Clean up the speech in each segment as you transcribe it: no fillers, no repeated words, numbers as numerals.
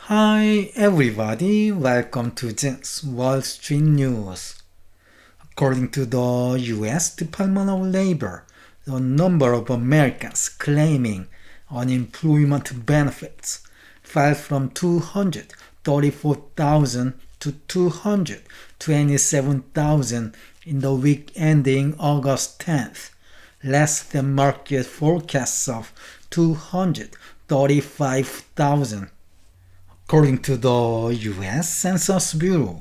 Hi everybody, welcome to this Wall Street News. According to the US Department of Labor, the number of Americans claiming unemployment benefits fell from 234,000 to 227,000 in the week ending August 10th, less than market forecasts of 235,000. According to the U.S. Census Bureau,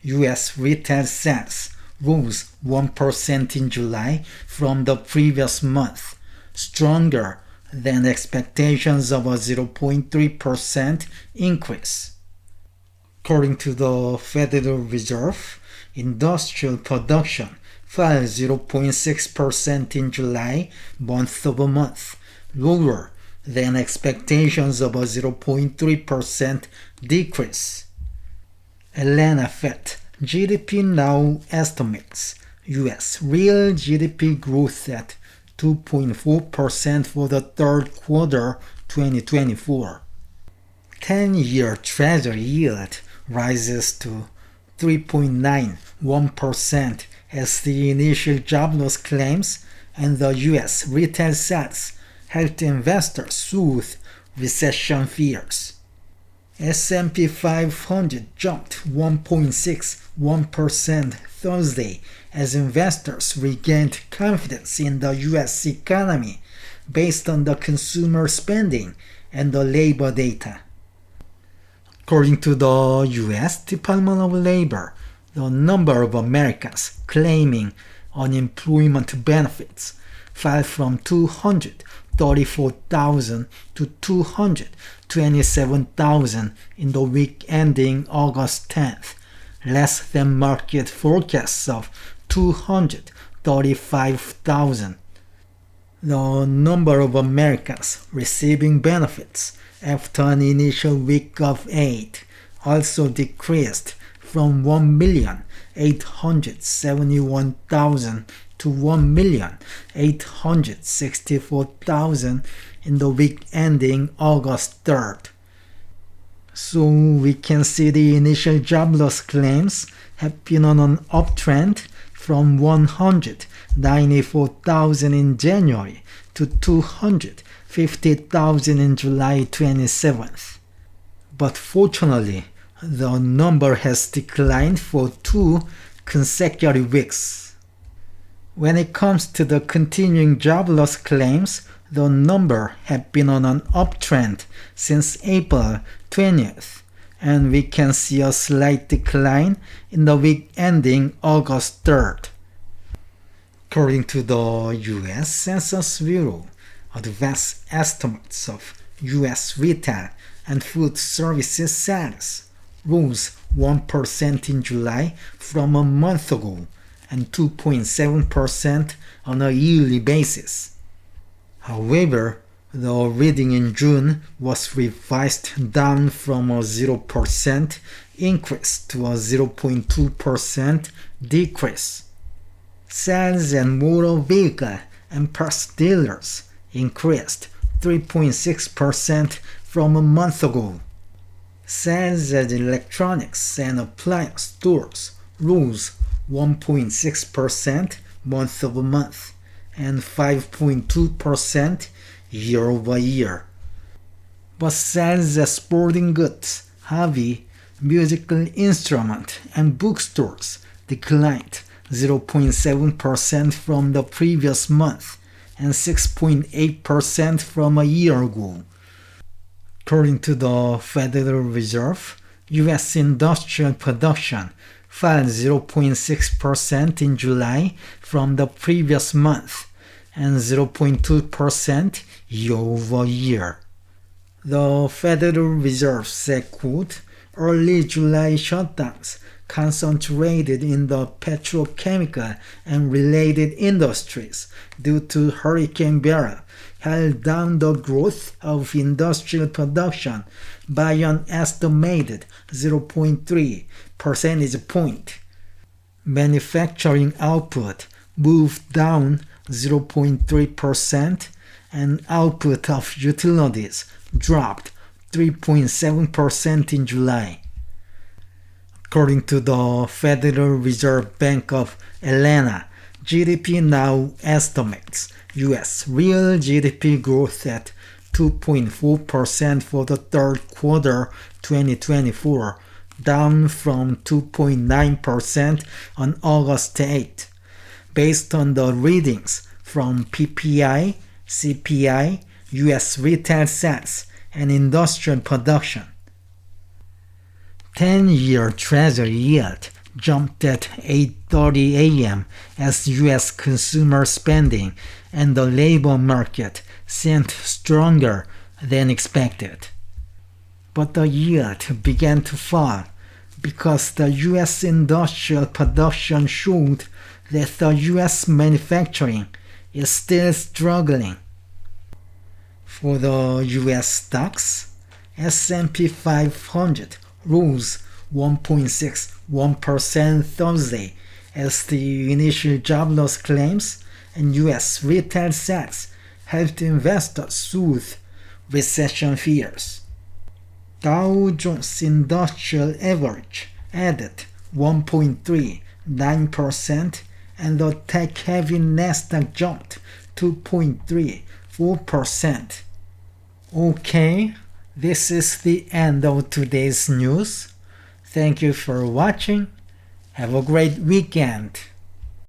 U.S. retail sales rose 1% in July from the previous month, stronger than expectations of a 0.3% increase. According to the Federal Reserve, industrial production fell 0.6% in July month-over-month, lower than expectations of a 0.3% decrease. Atlanta Fed GDPNow estimates U.S. real GDP growth at 2.4% for the third quarter 2024. 10-year Treasury yield rises to 3.91% as the initial jobless claims and the U.S. retail sales helped investors soothe recession fears. S&P 500 jumped 1.61% Thursday as investors regained confidence in the U.S. economy based on the consumer spending and the labor data. According to the U.S. Department of Labor, the number of Americans claiming unemployment benefits fell from 234,000 to 227,000 in the week ending August 10th, less than market forecasts of 235,000. The number of Americans receiving benefits after an initial week of aid also decreased from 1,871,000 to 1,864,000 in the week ending August 3rd. So we can see the initial jobless claims have been on an uptrend from 194,000 in January to 250,000 in July 27th. But fortunately, the number has declined for 2 consecutive weeks. When it comes to the continuing jobless claims, the number had been on an uptrend since April 20th, and we can see a slight decline in the week ending August 3rd. According to the U.S. Census Bureau, advanced estimates of U.S. retail and food services sales rose 1% in July from a month ago and 2.7% on a yearly basis. However, the reading in June was revised down from a 0% increase to a 0.2% decrease. Sales and motor vehicle and parts dealers increased 3.6% from a month ago. Sales at electronics and appliance stores rose 1.6% month-over-month and 5.2% year-over-year. But sales at sporting goods, hobby, musical instrument, and bookstores declined 0.7% from the previous month and 6.8% from a year ago. According to the Federal Reserve, U.S. industrial production fell 0.6% in July from the previous month and 0.2% year-over-year. The Federal Reserve said, quote, early July shutdowns concentrated in the petrochemical and related industries due to Hurricane Beryl held down the growth of industrial production by an estimated 0.3 percentage point. Manufacturing output moved down 0.3% and output of utilities dropped 3.7% in July. According to the Federal Reserve Bank of Atlanta, GDPNow estimates U.S. real GDP growth at 2.4% for the third quarter 2024, down from 2.9% on August 8, based on the readings from PPI, CPI, U.S. retail sales, and industrial production. 10-year Treasury yield jumped at 8:30 a.m. as U.S. consumer spending and the labor market seemed stronger than expected. But the yield began to fall because the U.S. industrial production showed that the U.S. manufacturing is still struggling. For the U.S. stocks, S&P 500 rose 1.61% Thursday as the initial jobless claims and U.S. retail sales helped investors soothe recession fears. Dow Jones Industrial Average added 1.39% and the tech-heavy Nasdaq jumped 2.34%. Okay, this is the end of today's news. Thank you for watching. Have a great weekend.